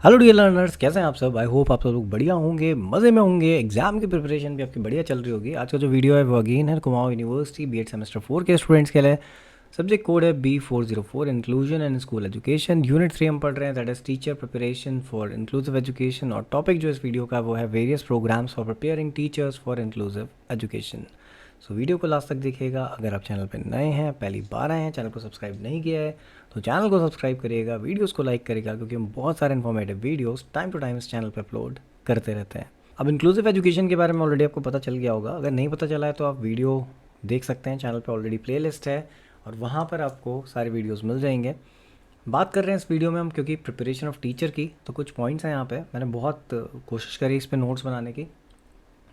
Hello dear learners, कैसे हैं आप सब। आई होप आप सब लोग बढ़िया होंगे, मज़े में होंगे। एग्जाम की प्रिपरेशन भी आपकी बढ़िया चल रही होगी। आज का जो वीडियो है वो अगेन है कुमाऊं यूनिवर्सिटी बीएड सेमेस्टर 4 के स्टूडेंट्स के लिए। सब्जेक्ट कोड है B404 inclusion and school education. Unit 3 हम पढ़ रहे हैं, that is teacher preparation for inclusive education. और टॉपिक जो इस वीडियो का वो है various programmes for preparing teachers for inclusive education. So video को लास्ट तक देखिएगा। अगर आप चैनल पर नए हैं, पहली बार आए हैं, चैनल को सब्सक्राइब नहीं किया है तो चैनल को सब्सक्राइब करिएगा, वीडियोस को लाइक करिएगा, क्योंकि हम बहुत सारे informative videos time to time इस चैनल पर अपलोड करते रहते हैं। अब इंक्लूसिव एजुकेशन के बारे में ऑलरेडी आपको पता चल गया होगा। अगर नहीं पता चला है तो आप वीडियो देख सकते हैं, चैनल पर ऑलरेडी प्लेलिस्ट है और वहाँ पर आपको सारे वीडियोस मिल जाएंगे। बात कर रहे हैं इस वीडियो में हम क्योंकि प्रिपरेशन ऑफ टीचर की, तो कुछ पॉइंट्स हैं यहाँ पे। मैंने बहुत कोशिश करी इस पर नोट्स बनाने की,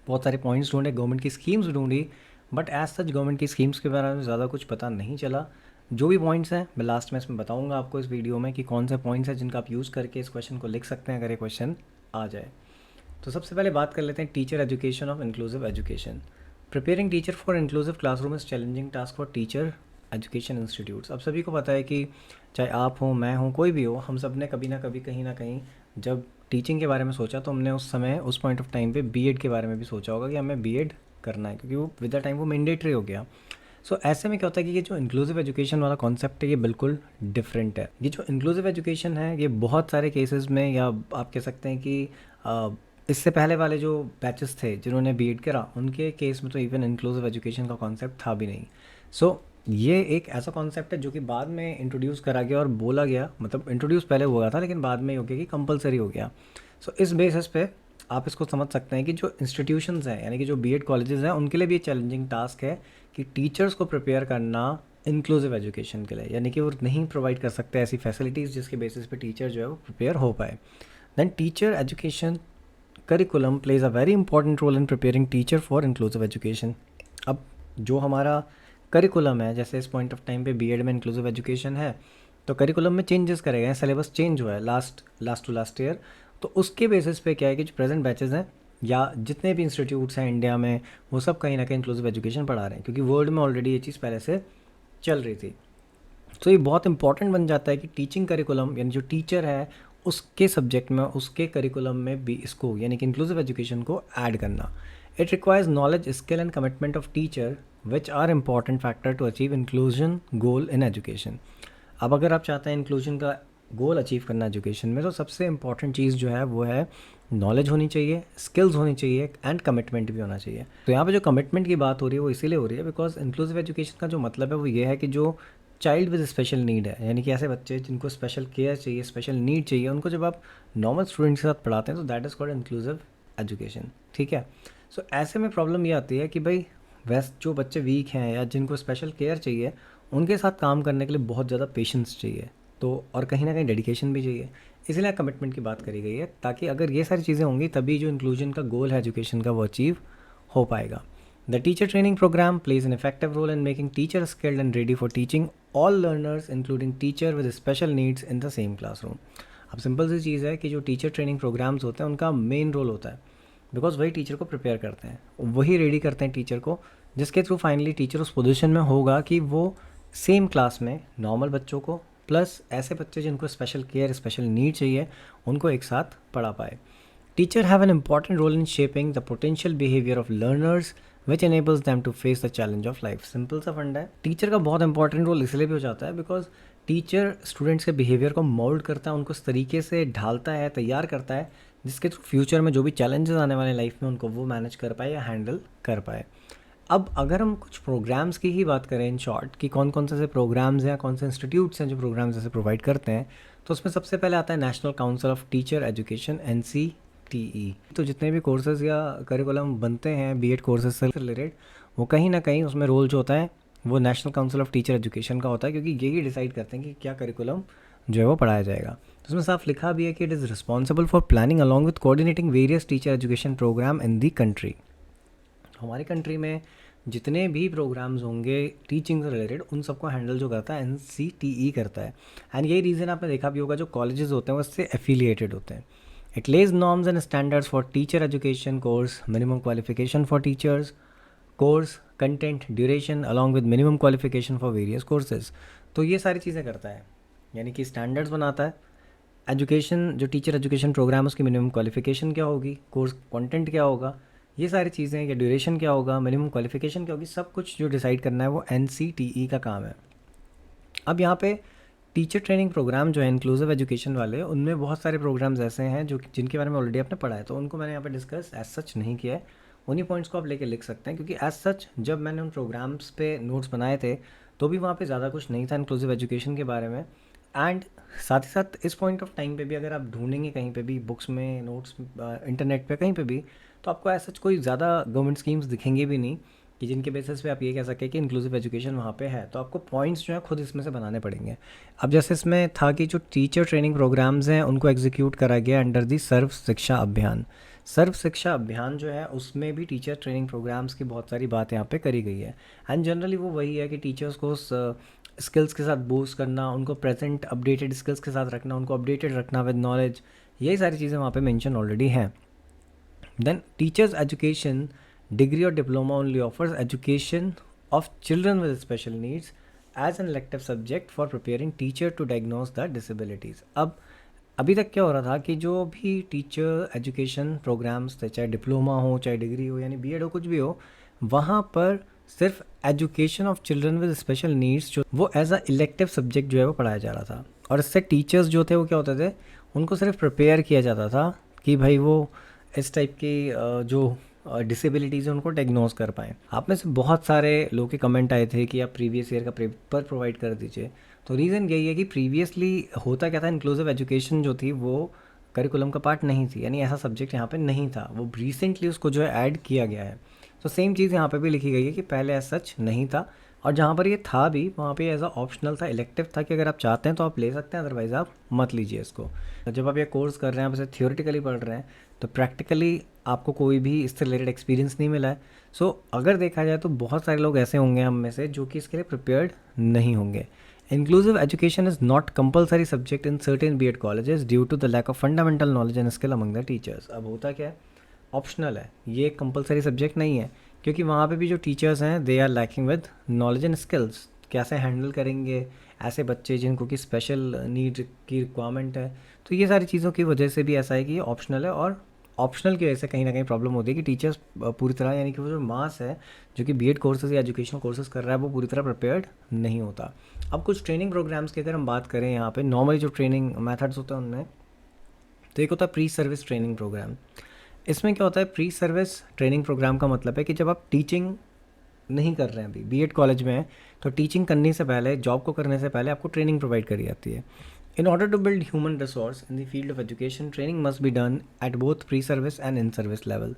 बहुत सारे पॉइंट्स ढूंढे, गवर्नमेंट की स्कीम्स ढूंढी, बट एज सच गवर्नमेंट की स्कीम्स के बारे में ज़्यादा कुछ पता नहीं चला। जो भी पॉइंट्स हैं मैं लास्ट में इसमें बताऊंगा आपको इस वीडियो में कि कौन से पॉइंट्स हैं जिनका आप यूज़ करके इस क्वेश्चन को लिख सकते हैं अगर ये क्वेश्चन आ जाए। तो सबसे पहले बात कर लेते हैं teacher education of inclusive education. Preparing teacher for inclusive classroom is challenging task for teacher education institutes. अब सभी को पता है कि चाहे आप हो, मैं हूँ, कोई भी हो, हम सब ने कभी ना कभी कहीं ना कहीं जब टीचिंग के बारे में सोचा तो हमने उस समय उस पॉइंट ऑफ टाइम पे बीएड के बारे में भी सोचा होगा कि हमें बीएड करना है, क्योंकि वो विद द टाइम वो मैंडेटरी हो गया। ऐसे में क्या होता है कि ये जो इंक्लूसिव एजुकेशन वाला कॉन्सेप्ट है ये बिल्कुल डिफरेंट है। ये जो इंक्लूसिव एजुकेशन है ये बहुत सारे केसेस में, या आप कह सकते हैं कि इससे पहले वाले जो बैचेस थे जिन्होंने बीएड करा उनके केस में तो इवन इंक्लूसिव एजुकेशन का कॉन्सेप्ट था भी नहीं। ये एक ऐसा कॉन्सेप्ट है जो कि बाद में इंट्रोड्यूस करा गया और बोला गया, मतलब इंट्रोड्यूस पहले हुआ था लेकिन बाद में हो गया कि कंपलसरी हो गया। इस बेसिस पे आप इसको समझ सकते हैं कि जो इंस्टीट्यूशंस हैं, यानी कि जो बीएड कॉलेजेस हैं, उनके लिए भी ये चैलेंजिंग टास्क है कि टीचर्स को प्रिपेयर करना इंक्लूसिव एजुकेशन के लिए, यानी कि वो नहीं प्रोवाइड कर सकते ऐसी फैसिलिटीज़ जिसके बेसिस पे टीचर जो है वो प्रिपेयर हो पाए। Then teacher education curriculum plays a very important role in preparing teacher for inclusive education. अब जो हमारा करिकुलम है, जैसे इस पॉइंट ऑफ टाइम पे बीएड में इंक्लूसिव एजुकेशन है, तो करिकुलम में चेंजेस करे गए, सिलेबस चेंज हुआ है लास्ट टू लास्ट ईयर। तो उसके बेसिस पे क्या है कि जो प्रेजेंट बैचेस हैं या जितने भी इंस्टीट्यूट्स हैं इंडिया में, वो सब कहीं ना कहीं इंक्लूसिव एजुकेशन पढ़ा रहे हैं, क्योंकि वर्ल्ड में ऑलरेडी ये चीज़ पहले से चल रही थी। तो ये बहुत इंपॉर्टेंट बन जाता है कि टीचिंग करिकुलम, यानी जो टीचर है उसके सब्जेक्ट में, उसके करिकुलम में भी इसको, यानी कि इंक्लूसिव एजुकेशन को ऐड करना। It requires knowledge, skill and commitment of teacher which are important factor to achieve inclusion goal in education. अब अगर आप चाहते हैं इंक्लूजन का गोल अचीव करना एजुकेशन में, तो सबसे इंपॉर्टेंट चीज़ जो है वो है नॉलेज होनी चाहिए, स्किल्स होनी चाहिए एंड कमिटमेंट भी होना चाहिए। तो यहाँ पे जो कमिटमेंट की बात हो रही है वो इसीलिए हो रही है बिकॉज इंक्लूसिव एजुकेशन का जो मतलब है वो ये है कि जो चाइल्ड विद स्पेशल नीड है, यानी कि ऐसे बच्चे जिनको स्पेशल केयर चाहिए, स्पेशल नीड चाहिए, उनको जब आप नॉर्मल स्टूडेंट्स के साथ पढ़ाते हैं तो that is called inclusive education. ठीक है। ऐसे में प्रॉब्लम ये आती है कि भाई वैसे जो बच्चे वीक हैं या जिनको स्पेशल केयर चाहिए, उनके साथ काम करने के लिए बहुत ज़्यादा पेशेंस चाहिए, तो और कहीं ना कहीं डेडिकेशन भी चाहिए। इसलिए कमिटमेंट की बात करी गई है, ताकि अगर ये सारी चीज़ें होंगी तभी जो इंक्लूजन का गोल है एजुकेशन का वो अचीव हो पाएगा। The teacher training programme plays an effective role in making teacher skilled and ready for teaching all learners including teacher with special needs in the same classroom. अब सिंपल सी चीज़ है कि जो टीचर ट्रेनिंग प्रोग्राम्स होते हैं उनका main role होता है, बिकॉज वही टीचर को प्रिपेयर करते हैं, वही रेडी करते हैं टीचर को, जिसके थ्रू फाइनली टीचर उस पोजीशन में होगा कि वो सेम क्लास में नॉर्मल बच्चों को प्लस ऐसे बच्चे जिनको स्पेशल केयर, स्पेशल नीड चाहिए, उनको एक साथ पढ़ा पाए। Teacher have an important role in shaping the potential behaviour of learners which enables them to face the challenge of life. Simple सा फंडा है। टीचर का बहुत इंपॉर्टेंट रोल इसलिए भी हो जाता है बिकॉज टीचर स्टूडेंट्स के बिहेवियर को मोल्ड करता है, उनको इस तरीके से ढालता है, तैयार करता है जिसके थ्रू फ्यूचर में जो भी चैलेंजेस आने वाले लाइफ में उनको वो मैनेज कर पाए या हैंडल कर पाए। अब अगर हम कुछ प्रोग्राम्स की ही बात करें इन शॉर्ट कि कौन कौन से ऐसे प्रोग्राम्स हैं, कौन से इंस्टीट्यूट्स हैं जो प्रोग्राम्स ऐसे प्रोवाइड करते हैं, तो उसमें सबसे पहले आता है national council of teacher education NCTE। तो जितने भी कोर्सेज या करिकुलम बनते हैं बीएड कोर्सेज से रिलेटेड, वो कहीं ना कहीं उसमें रोल जो होता है वो national council of teacher education का होता है, क्योंकि यही डिसाइड करते हैं कि क्या करिकुलम जो है वो पढ़ाया जाएगा। तो उसमें साफ लिखा भी है कि it is responsible for planning along with coordinating various teacher education programme in the country. हमारी कंट्री में जितने भी प्रोग्राम्स होंगे टीचिंग से रिलेटेड, उन सबको हैंडल जो करता है NCTE करता है। एंड यही रीज़न आपने देखा भी होगा, जो कॉलेजेस होते हैं वो इससे एफिलिएटेड होते हैं। It Lay's norms and standards for teacher education course, minimum qualification for teachers, course content, duration along with minimum qualification for various courses. तो ये सारी चीज़ें करता है, यानी कि स्टैंडर्ड्स बनाता है, एजुकेशन जो टीचर एजुकेशन प्रोग्राम उसकी मिनिमम क्वालिफ़िकेशन क्या होगी, कोर्स कंटेंट क्या होगा, ये सारी चीज़ें, या ड्यूरेशन क्या होगा, मिनिमम क्वालिफ़िकेशन क्या होगी, सब कुछ जो डिसाइड करना है वो NCTE का काम है। अब यहाँ पे टीचर ट्रेनिंग प्रोग्राम जो है इंक्लूसिव एजुकेशन वाले, उनमें बहुत सारे प्रोग्राम्स ऐसे हैं जो जिनके बारे में ऑलरेडी आपने पढ़ा है, तो उनको मैंने यहाँ पे डिस्कस एज सच नहीं किया है। उन्हीं पॉइंट्स को आप लेके लिख सकते हैं, क्योंकि एज सच जब मैंने उन प्रोग्राम्स पे नोट्स बनाए थे तो भी वहाँ पे ज़्यादा कुछ नहीं था इंक्लूसिव एजुकेशन के बारे में। एंड साथ ही साथ इस पॉइंट ऑफ टाइम पे भी अगर आप ढूंढेंगे कहीं पे भी बुक्स में, नोट्स, इंटरनेट पे कहीं पे भी, तो आपको ऐसा कोई ज़्यादा गवर्नमेंट स्कीम्स दिखेंगे भी नहीं कि जिनके बेसिस पे आप ये कह सकें कि इंक्लूसिव एजुकेशन वहाँ पे है। तो आपको पॉइंट्स जो है खुद इसमें से बनाने पड़ेंगे। अब जैसे इसमें था कि जो टीचर ट्रेनिंग प्रोग्राम्स हैं उनको एग्जीक्यूट करा गया अंडर दी सर्व शिक्षा अभियान। सर्व शिक्षा अभियान जो है उसमें भी टीचर ट्रेनिंग प्रोग्राम्स की बहुत सारी बात यहाँ पे करी गई है। एंड जनरली वो वही है कि टीचर्स को स्किल्स के साथ बूस्ट करना, उनको प्रेजेंट अपडेटेड स्किल्स के साथ रखना, उनको अपडेटेड रखना विद नॉलेज, यही सारी चीज़ें वहाँ पे मेंशन ऑलरेडी हैं। देन टीचर्स एजुकेशन डिग्री और diploma only offers education of children with special needs as an elective subject for preparing teacher to diagnose the disabilities. अब अभी तक क्या हो रहा था कि जो भी टीचर एजुकेशन प्रोग्राम्स थे, चाहे डिप्लोमा हो चाहे डिग्री हो यानी बीएड हो कुछ भी हो, वहाँ पर सिर्फ education of children with special needs जो वो एज अ इलेक्टिव सब्जेक्ट जो है वो पढ़ाया जा रहा था। और इससे टीचर्स जो थे वो क्या होते थे, उनको सिर्फ प्रिपेयर किया जाता था कि भाई वो इस टाइप की जो डिसेबिलिटीज़ है उनको डायग्नोज कर पाएँ। आप में से बहुत सारे लोगों के कमेंट आए थे कि आप प्रीवियस ईयर का पेपर प्रोवाइड कर दीजिए। तो रीज़न यही है कि प्रीवियसली होता क्या था, इंक्लूसिव एजुकेशन जो थी वो करिकुलम का पार्ट नहीं थी, यानी ऐसा सब्जेक्ट यहाँ पे नहीं था। वो रिसेंटली उसको जो है ऐड किया गया है। तो सेम चीज़ यहाँ पे भी लिखी गई है कि पहले एज सच नहीं था, और जहाँ पर ये था भी वहाँ पे एज अ ऑप्शनल था, इलेक्टिव था कि अगर आप चाहते हैं तो आप ले सकते हैं, अदरवाइज़ आप मत लीजिए इसको। जब आप ये कोर्स कर रहे हैं, आप इसे थियोरेटिकली पढ़ रहे हैं, तो प्रैक्टिकली आपको कोई भी इससे रिलेटेड एक्सपीरियंस नहीं मिला है। सो अगर देखा जाए तो बहुत सारे लोग ऐसे होंगे हम में से जो कि इसके लिए प्रिपेयर्ड नहीं होंगे। Inclusive education is not compulsory subject in certain B.Ed colleges due to the lack of fundamental knowledge and skill among the teachers। अब होता क्या है, ऑप्शनल है, ये एक कंपलसरी सब्जेक्ट नहीं है, क्योंकि वहाँ पे भी जो टीचर्स हैं they are lacking with knowledge and skills. कैसे हैंडल करेंगे ऐसे बच्चे जिनको कि स्पेशल नीड की रिक्वायरमेंट है। तो ये सारी चीज़ों की वजह से भी ऐसा है कि ये ऑप्शनल है, और ऑप्शनल की वजह से कहीं ना कहीं प्रॉब्लम होती है कि टीचर्स पूरी तरह, यानी कि वो जो मास है जो कि बीएड कोर्सेज या एजुकेशनल कोर्सेज कर रहा है वो पूरी तरह प्रिपेयर्ड नहीं होता। अब कुछ ट्रेनिंग प्रोग्राम्स की अगर हम बात करें, यहाँ पे नॉर्मली जो ट्रेनिंग मेथड्स होते हैं उनमें तो एक होता है प्री सर्विस ट्रेनिंग प्रोग्राम। इसमें क्या होता है, प्री सर्विस ट्रेनिंग प्रोग्राम का मतलब है कि जब आप टीचिंग नहीं कर रहे हैं, अभी बीएड कॉलेज में है, तो टीचिंग करने से पहले, जॉब को करने से पहले आपको ट्रेनिंग प्रोवाइड करी जाती है। In order to build human resource in the field of education, training must be done at both pre-service and in-service level।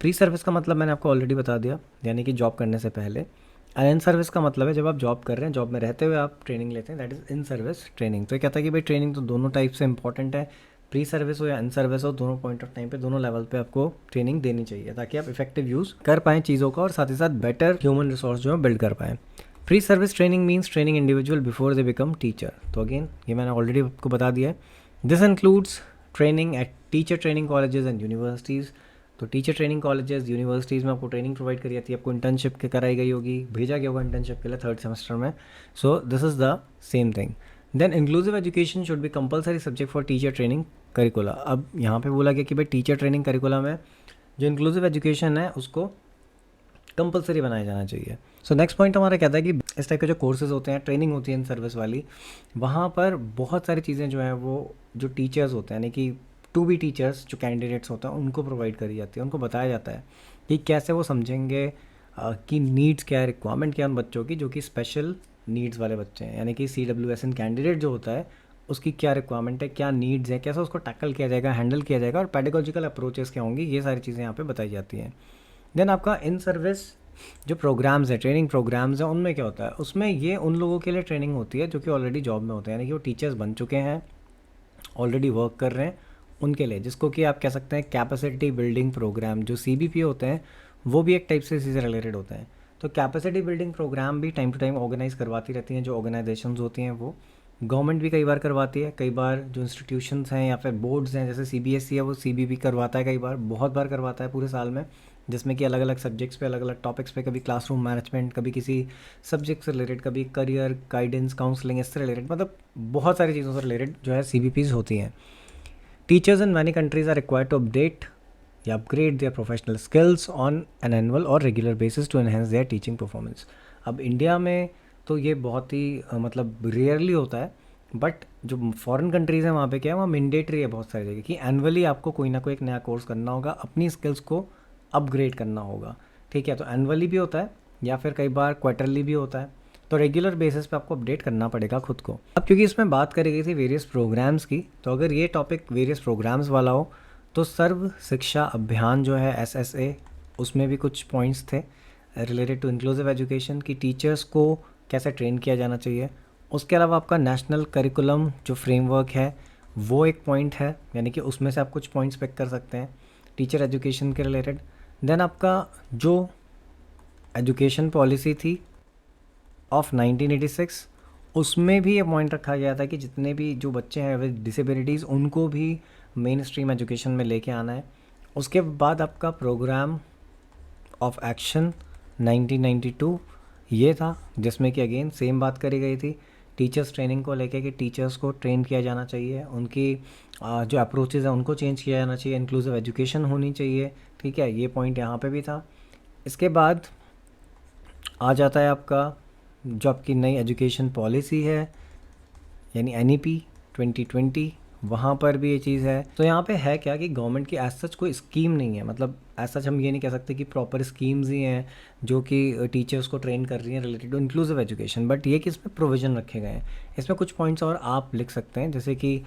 Pre-service का मतलब मैंने आपको ऑलरेडी बता दिया, यानी कि जॉब करने से पहले। एंड इन सर्विस का मतलब है जब आप जॉब कर रहे हैं, जॉब में रहते हुए आप ट्रेनिंग लेते हैं, that is in service training. तो ये कहता है कि भाई ट्रेनिंग तो दोनों टाइप से इंपॉर्टेंट है, प्री सर्विस हो या इन सर्विस हो, दोनों पॉइंट ऑफ टाइम पे, दोनों लेवल पे आपको ट्रेनिंग देनी चाहिए ताकि आप इफेक्टिव यूज़ कर पाएँ चीज़ों का, और साथ ही साथ बेटर ह्यूमन रिसोर्स जो है बिल्ड कर पाएँ। Pre service training means training individual before they become teacher. तो अगेन ये मैंने ऑलरेडी आपको बता दिया है। This includes training at teacher training colleges and universities. तो टीचर ट्रेनिंग कॉलेजेस, यूनिवर्सिटीज़ में आपको ट्रेनिंग प्रोवाइड करी जाती है, आपको इंटर्नशिप के कराई गई होगी, भेजा गया होगा इंटर्नशिप के लिए 3rd सेमेस्टर में। So this is the same thing. Then inclusive education should be compulsory subject for teacher training curricula. अब यहाँ पे बोला गया कि भाई टीचर ट्रेनिंग करिकुला में जो इंक्लूसिव एजुकेशन है उसको कंपलसरी बनाया जाना चाहिए। सो नेक्स्ट पॉइंट हमारा कहता है कि इस टाइप के जो कोर्सेज होते हैं, ट्रेनिंग होती है इन सर्विस वाली, वहाँ पर बहुत सारी चीज़ें जो हैं वो जो टीचर्स होते हैं, यानी कि टू बी टीचर्स जो कैंडिडेट्स होते हैं उनको प्रोवाइड करी जाती है। उनको बताया जाता है कि कैसे वो समझेंगे कि नीड्स क्या है, रिक्वायरमेंट क्या है उन बच्चों की जो कि स्पेशल नीड्स वाले बच्चे हैं, यानी कि CWSN कैंडिडेट जो होता है उसकी क्या रिक्वायरमेंट है, क्या नीड्स है, कैसे उसको टैकल किया जाएगा, हैंडल किया जाएगा, और पेडागोजिकल अप्रोचेस क्या होंगी, ये सारी चीज़ें यहाँ पे बताई जाती हैं। देन आपका इन सर्विस जो प्रोग्राम्स है, ट्रेनिंग प्रोग्राम्स हैं, उनमें क्या होता है, उसमें ये उन लोगों के लिए ट्रेनिंग होती है जो कि ऑलरेडी जॉब में होते हैं, यानी कि वो टीचर्स बन चुके हैं, ऑलरेडी वर्क कर रहे हैं, उनके लिए, जिसको कि आप कह सकते हैं कैपेसिटी बिल्डिंग प्रोग्राम। जो CBP होते हैं वो भी एक टाइप से इसी से रिलेटेड होते हैं। तो कैपेसिटी बिल्डिंग प्रोग्राम भी टाइम टू टाइम ऑर्गेनाइज करवाती रहती हैं जो ऑर्गेनाइजेशंस होती हैं, वो गवर्नमेंट भी कई बार करवाती है, कई बार जो इंस्टीट्यूशंस हैं या फिर बोर्ड्स हैं जैसे CBSE है वो CBP करवाता है, कई बार, बहुत बार करवाता है पूरे साल में। जिसमें कि अलग अलग सब्जेक्ट्स पे, अलग अलग टॉपिक्स पे, कभी क्लासरूम मैनेजमेंट, कभी किसी सब्जेक्ट से रिलेटेड, कभी करियर गाइडेंस काउंसलिंग, इससे रिलेटेड, मतलब बहुत सारी चीज़ों से रिलेटेड जो है CBPs होती हैं। Teachers in many countries are required to update या upgrade their professional skills on an annual और regular basis to enhance their teaching performance. अब इंडिया में तो ये बहुत ही मतलब रेयरली होता है, बट जो फॉरेन कंट्रीज़ हैं वहाँ पे क्या है, वहाँ मैंडेटरी है बहुत सारी जगह कि एनुअली आपको कोई ना कोई एक नया कोर्स करना होगा, अपनी स्किल्स को अपग्रेड करना होगा। ठीक है, तो एनुअली भी होता है या फिर कई बार क्वार्टरली भी होता है, तो रेगुलर बेसिस पे आपको अपडेट करना पड़ेगा खुद को। अब क्योंकि इसमें बात करी गई थी वेरियस प्रोग्राम्स की, तो अगर ये टॉपिक वेरियस प्रोग्राम्स वाला हो तो सर्व शिक्षा अभियान जो है SSA, उसमें भी कुछ पॉइंट्स थे रिलेटेड टू इंक्लूसिव एजुकेशन की टीचर्स को कैसे ट्रेन किया जाना चाहिए। उसके अलावा आपका नेशनल करिकुलम जो फ्रेमवर्क है वो एक पॉइंट है, यानी कि उसमें से आप कुछ पॉइंट्स पिक कर सकते हैं टीचर एजुकेशन के रिलेटेड। देन आपका जो एजुकेशन पॉलिसी थी ऑफ 1986, उसमें भी ये पॉइंट रखा गया था कि जितने भी जो बच्चे हैं विद डिसेबिलिटीज़ उनको भी मेन स्ट्रीम एजुकेशन में लेके आना है। उसके बाद आपका प्रोग्राम ऑफ एक्शन 1992 ये था, जिसमें कि अगेन सेम बात करी गई थी टीचर्स ट्रेनिंग को लेके कि टीचर्स को ट्रेन किया जाना चाहिए, उनकी जो अप्रोचेज़ हैं उनको चेंज किया जाना चाहिए, इंक्लूसिव एजुकेशन होनी चाहिए। ठीक है, ये पॉइंट यहाँ पे भी था। इसके बाद आ जाता है आपका जो आपकी नई एजुकेशन पॉलिसी है यानी NEP 2020, वहाँ पर भी ये चीज़ है। तो यहाँ पे है क्या कि गवर्नमेंट की एज सच कोई स्कीम नहीं है, मतलब एज सच हम ये नहीं कह सकते कि प्रॉपर स्कीम्स ही हैं जो कि टीचर्स को ट्रेन कर रही हैं related to inclusive education, but ये कि इसमें प्रोविज़न रखे गए हैं। इसमें कुछ पॉइंट्स और आप लिख सकते हैं, जैसे कि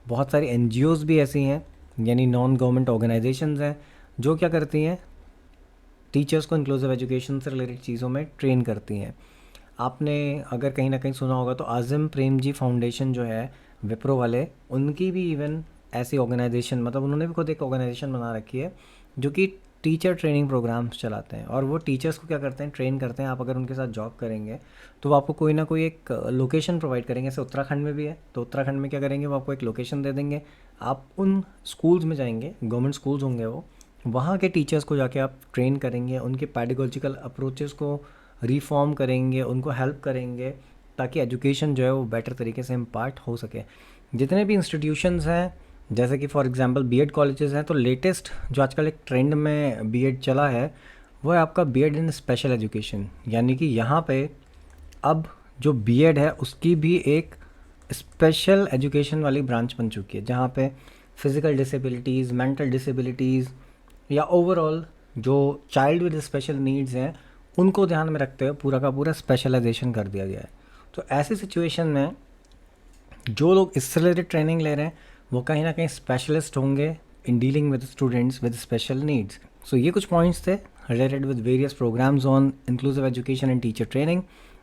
बहुत सारी NGOs भी ऐसी हैं, यानी नॉन गवर्नमेंट ऑर्गेनाइजेशंस हैं, जो क्या करती हैं, टीचर्स को इंक्लूसिव एजुकेशन से रिलेटेड चीज़ों में ट्रेन करती हैं। आपने अगर कहीं ना कहीं सुना होगा तो आज़म प्रेमजी फाउंडेशन जो है विप्रो वाले, उनकी भी इवन ऐसी ऑर्गेनाइजेशन, मतलब उन्होंने भी खुद एक ऑर्गेनाइजेशन बना रखी है जो कि टीचर ट्रेनिंग प्रोग्राम्स चलाते हैं, और वो टीचर्स को क्या करते हैं, ट्रेन करते हैं। आप अगर उनके साथ जॉब करेंगे तो वो आपको कोई ना कोई एक लोकेशन प्रोवाइड करेंगे। जैसे उत्तराखंड में भी है, तो उत्तराखंड में क्या करेंगे, वो आपको एक लोकेशन दे देंगे, आप उन स्कूल्स में जाएंगे, गवर्नमेंट स्कूल्स होंगे वो, वहाँ के टीचर्स को जाके आप ट्रेन करेंगे, उनके पैडागोजिकल अप्रोचेस को रिफॉर्म करेंगे, उनको हेल्प करेंगे ताकि एजुकेशन जो है वो बेटर तरीके से इम्पार्ट हो सके। जितने भी इंस्टीट्यूशंस हैं, जैसे कि फॉर एग्जांपल B.Ed कॉलेजेस हैं, तो लेटेस्ट जो आजकल एक ट्रेंड में B.Ed चला है वो है आपका B.Ed इन स्पेशल एजुकेशन, यानी कि यहाँ पे अब जो B.Ed है उसकी भी एक स्पेशल एजुकेशन वाली ब्रांच बन चुकी है, जहाँ पे फिज़िकल डिसेबिलिटीज़, मेंटल डिसेबिलिटीज़ या ओवरऑल जो चाइल्ड विद स्पेशल नीड्स हैं उनको ध्यान में रखते हुए पूरा का पूरा स्पेशलाइजेशन कर दिया गया है। तो ऐसी सिचुएशन में जो लोग इससे रिलेटेड ट्रेनिंग ले रहे हैं वो कहीं ना कहीं स्पेशलिस्ट होंगे in dealing with students with special needs. So ये कुछ पॉइंट्स थे related with various programmes on inclusive education and teacher training.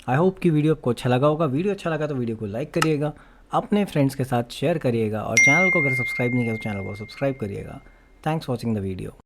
I hope कि वीडियो आपको अच्छा लगा होगा। वीडियो अच्छा लगा तो वीडियो को लाइक करिएगा, अपने फ्रेंड्स के साथ शेयर करिएगा, और चैनल को अगर सब्सक्राइब नहीं किया तो चैनल को सब्सक्राइब करिएगा। Thanks watching the video.